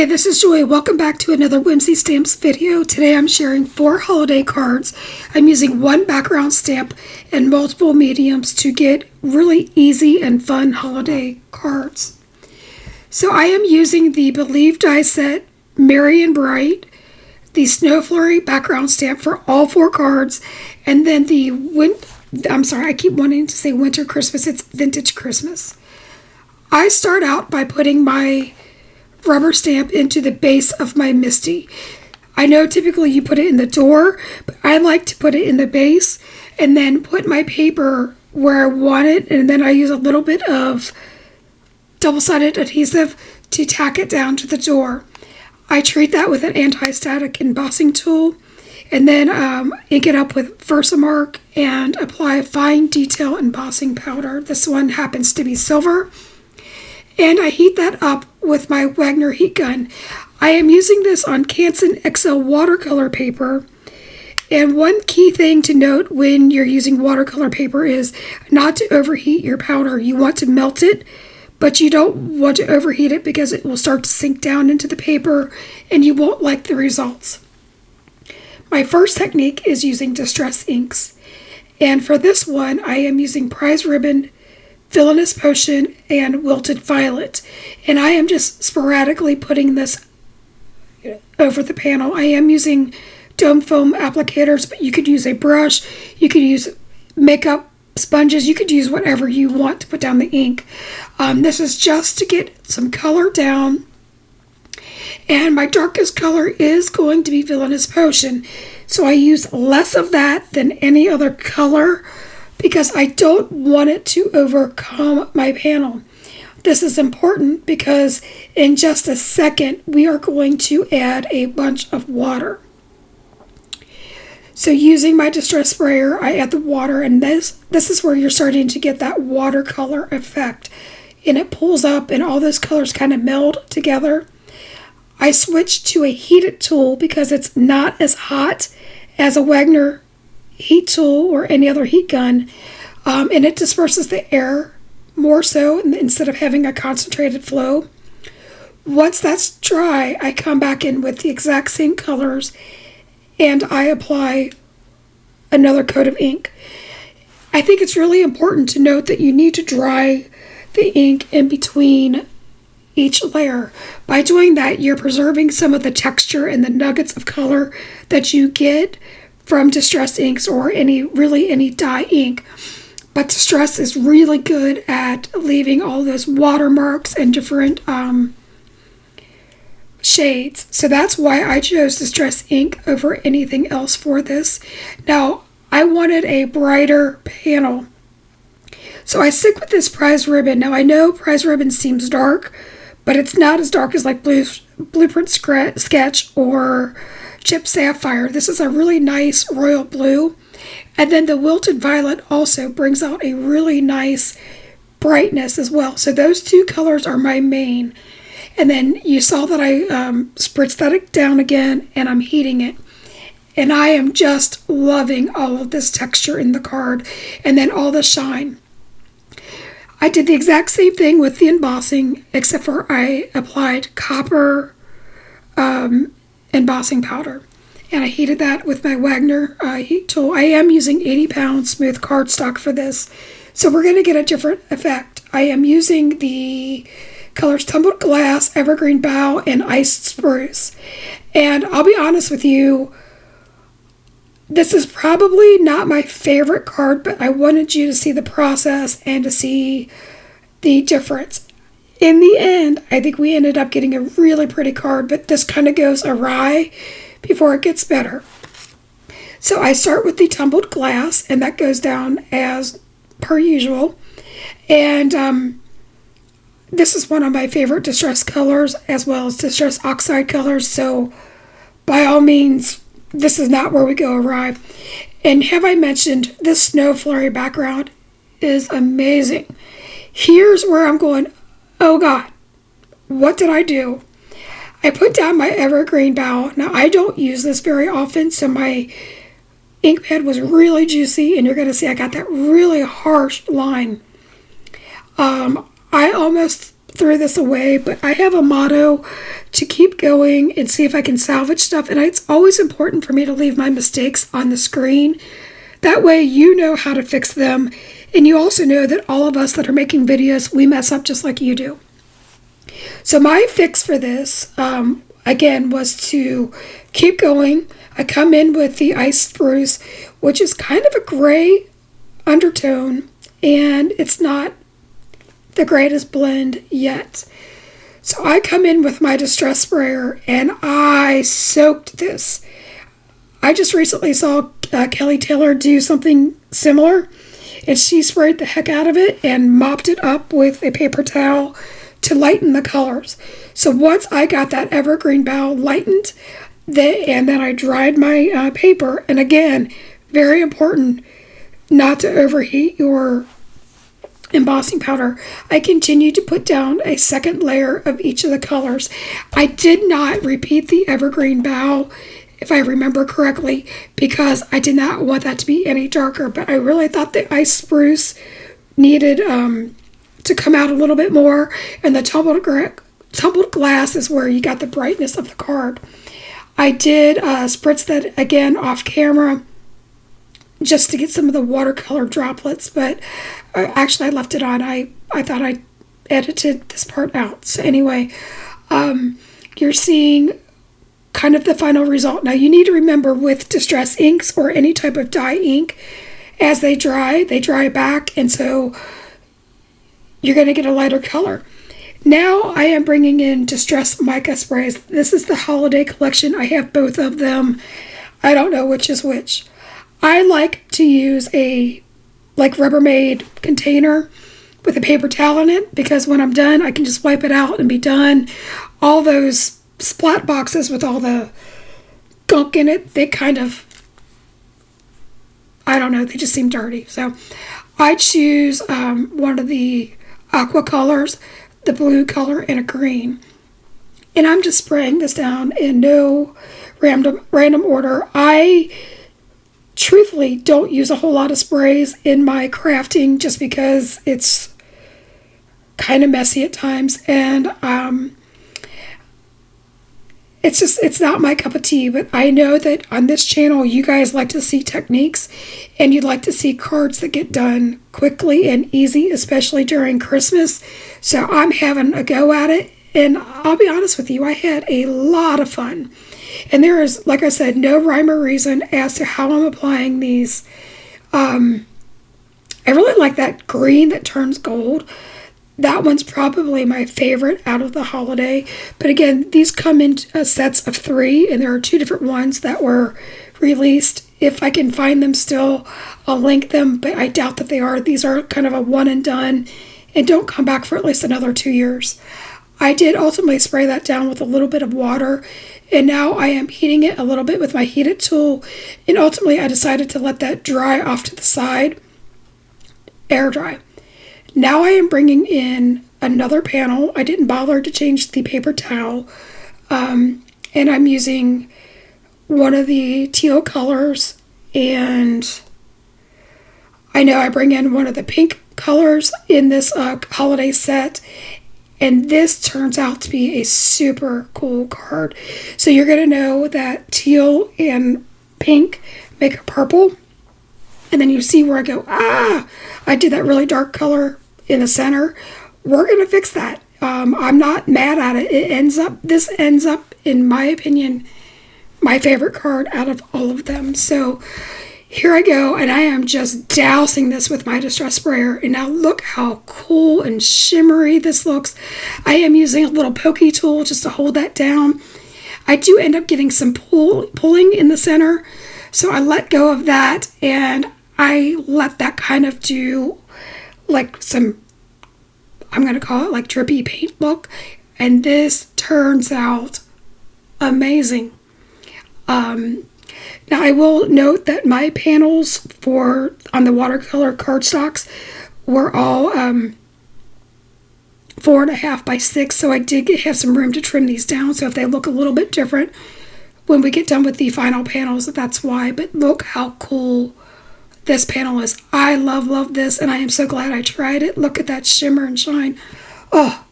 Hi, this is Joy. Welcome back to another Whimsy Stamps video. Today I'm sharing 4 holiday cards. I'm using one background stamp and multiple mediums to get really easy and fun holiday cards. So I am using the Believe die set Merry and Bright, the Snow Flurry Background Stamp for all 4 cards, and then the I keep wanting to say Winter Christmas. It's Vintage Christmas. I start out by putting my rubber stamp into the base of my Misty. I know typically you put it in the door, but I like to put it in the base and then put my paper where I want it, and then I use a little bit of double-sided adhesive to tack it down to the door. I treat that with an anti-static embossing tool and then ink it up with Versamark and apply fine detail embossing powder. This one happens to be silver. And I heat that up with my Wagner heat gun. I am using this on Canson XL watercolor paper. And one key thing to note when you're using watercolor paper is not to overheat your powder. You want to melt it, but you don't want to overheat it because it will start to sink down into the paper and you won't like the results. My first technique is using Distress inks. And for this one, I am using Prize Ribbon, Villainous Potion, and Wilted Violet. And I am just sporadically putting this over the panel. I am using dome foam applicators, but you could use a brush, you could use makeup sponges, you could use whatever you want to put down the ink. This is just to get some color down. And my darkest color is going to be Villainous Potion. So I use less of that than any other color, because I don't want it to overcome my panel. This is important because in just a second we are going to add a bunch of water. So using my Distress sprayer, I add the water, and this is where you're starting to get that watercolor effect. And it pulls up and all those colors kind of meld together. I switched to a heated tool because it's not as hot as a Wagner heat tool or any other heat gun, and it disperses the air more so instead of having a concentrated flow. Once that's dry, I come back in with the exact same colors and I apply another coat of ink. I think it's really important to note that you need to dry the ink in between each layer. By doing that, you're preserving some of the texture and the nuggets of color that you get from Distress inks or any dye ink. But Distress is really good at leaving all those watermarks and different shades. So that's why I chose Distress ink over anything else for this. Now, I wanted a brighter panel, so I stick with this Prize Ribbon. Now, I know Prize Ribbon seems dark, but it's not as dark as like Blueprint Sketch or Chip Sapphire. This is a really nice royal blue. And then the Wilted Violet also brings out a really nice brightness as well. So those 2 colors are my main. And then you saw that I spritzed that down again and I'm heating it. And I am just loving all of this texture in the card and then all the shine. I did the exact same thing with the embossing, except for I applied copper embossing powder, and I heated that with my Wagner heat tool. I am using 80-pound smooth cardstock for this, so we're going to get a different effect. I am using the colors Tumbled Glass, Evergreen Bough, and Iced Spruce. And I'll be honest with you, this is probably not my favorite card, but I wanted you to see the process and to see the difference. In the end, I think we ended up getting a really pretty card, but this kind of goes awry before it gets better. So I start with the Tumbled Glass, and that goes down as per usual. And this is one of my favorite Distress colors, as well as Distress Oxide colors, so by all means, this is not where we go awry. And have I mentioned this Snow Flurry background is amazing. Here's where I'm going, oh God, what did I do? I put down my Evergreen Bough. Now, I don't use this very often, so my ink pad was really juicy, and you're going to see I got that really harsh line. I almost threw this away, but I have a motto to keep going and see if I can salvage stuff. And it's always important for me to leave my mistakes on the screen. That way you know how to fix them. And you also know that all of us that are making videos, we mess up just like you do. So my fix for this, again, was to keep going. I come in with the Ice Spruce, which is kind of a gray undertone, and it's not the greatest blend yet. So I come in with my Distress sprayer, and I soaked this. I just recently saw Kelly Taylor do something similar, and she sprayed the heck out of it and mopped it up with a paper towel to lighten the colors. So once I got that evergreen bough lightened, and then I dried my paper, and again, very important not to overheat your embossing powder, I continued to put down a second layer of each of the colors. I did not repeat the evergreen bough, if I remember correctly, because I did not want that to be any darker, but I really thought the Ice Spruce needed to come out a little bit more, and the tumbled glass is where you got the brightness of the card. I did spritz that again off camera just to get some of the watercolor droplets, but actually I left it on. I thought I edited this part out. So anyway, you're seeing kind of the final result. Now you need to remember with Distress inks or any type of dye ink, as they dry back, and so you're going to get a lighter color. Now I am bringing in Distress Mica Sprays. This is the holiday collection. I have both of them. I don't know which is which. I like to use a Rubbermaid container with a paper towel in it, because when I'm done I can just wipe it out and be done. All those splat boxes with all the gunk in it, they kind of, I don't know, they just seem dirty. So I choose one of the aqua colors, the blue color, and a green. And I'm just spraying this down in no random order. I truthfully don't use a whole lot of sprays in my crafting just because it's kind of messy at times, and it's not my cup of tea. But I know that on this channel you guys like to see techniques, and you'd like to see cards that get done quickly and easy, especially during Christmas. So I'm having a go at it, and I'll be honest with you, I had a lot of fun. And there is, like I said, no rhyme or reason as to how I'm applying these. I really like that green that turns gold. That one's probably my favorite out of the holiday. But again, these come in sets of 3, and there are 2 different ones that were released. If I can find them still, I'll link them, but I doubt that they are. These are kind of a one and done and don't come back for at least another 2 years. I did ultimately spray that down with a little bit of water, and now I am heating it a little bit with my heated tool, and ultimately I decided to let that dry off to the side, air dry. Now I am bringing in another panel. I didn't bother to change the paper towel, and I'm using one of the teal colors, and I know I bring in one of the pink colors in this holiday set, and this turns out to be a super cool card. So you're going to know that teal and pink make a purple, and then you see where I go, I did that really dark color in the center. We're going to fix that. I'm not mad at it. This ends up, in my opinion, my favorite card out of all of them. So here I go, and I am just dousing this with my Distress sprayer, and now look how cool and shimmery this looks. I am using a little pokey tool just to hold that down. I do end up getting some pulling in the center, so I let go of that, and I let that kind of do like some, I'm going to call it like drippy paint look, and this turns out amazing. Now I will note that my panels on the watercolor cardstocks were all 4.5 by 6, so I did have some room to trim these down. So if they look a little bit different when we get done with the final panels, that's why. But look how cool this panel is. I love this, and I am so glad I tried it. Look at that shimmer and shine. Oh,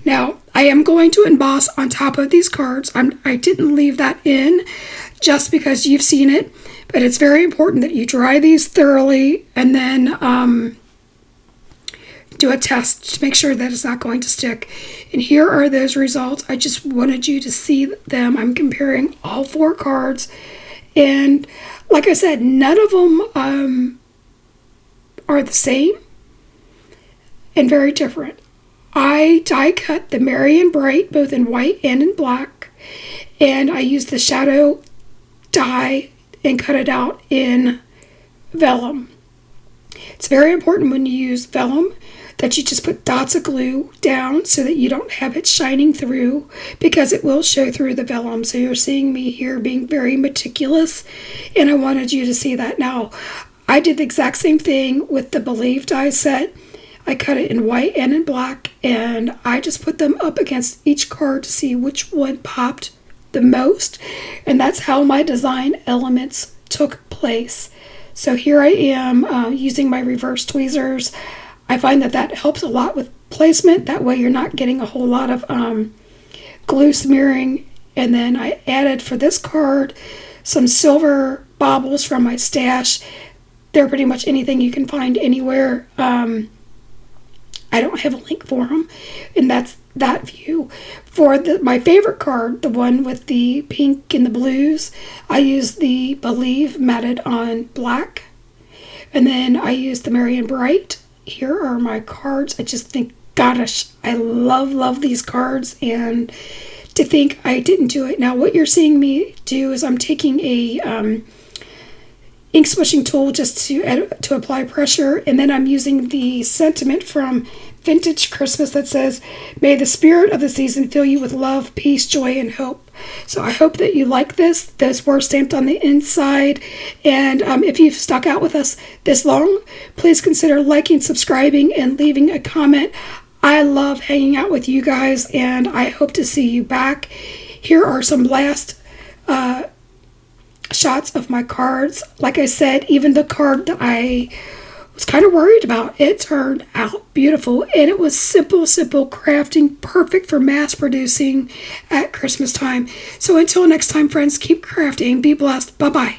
Now, I am going to emboss on top of these cards. I didn't leave that in just because you've seen it, but it's very important that you dry these thoroughly and then do a test to make sure that it's not going to stick. And here are those results. I just wanted you to see them. I'm comparing all 4 cards, and like I said, none of them are the same and very different. I die cut the Merry and Bright both in white and in black, and I used the shadow die and cut it out in vellum. It's very important when you use vellum that you just put dots of glue down so that you don't have it shining through, because it will show through the vellum. So you're seeing me here being very meticulous, and I wanted you to see that. Now, I did the exact same thing with the Believe die set. I cut it in white and in black, and I just put them up against each card to see which one popped the most, and that's how my design elements took place. So here I am using my reverse tweezers. I find that helps a lot with placement. That way you're not getting a whole lot of glue smearing. And then I added for this card some silver baubles from my stash. They're pretty much anything you can find anywhere. I don't have a link for them, and that's that view. For my favorite card, the one with the pink and the blues, I used the Believe matted on black, and then I used the Merry and Bright. Here are my cards. I just think, gosh, I love these cards, and to think I didn't do it. Now, what you're seeing me do is I'm taking a ink swishing tool just to apply pressure, and then I'm using the sentiment from Vintage Christmas that says, "May the spirit of the season fill you with love, peace, joy, and hope." So I hope that you like this. Those were stamped on the inside, and if you've stuck out with us this long, please consider liking, subscribing, and leaving a comment. I love hanging out with you guys, and I hope to see you back. Here are some last shots of my cards. Like I said, even the card that I was kind of worried about, it turned out beautiful, and it was simple crafting, perfect for mass producing at Christmas time. So until next time, friends, keep crafting, be blessed, bye-bye.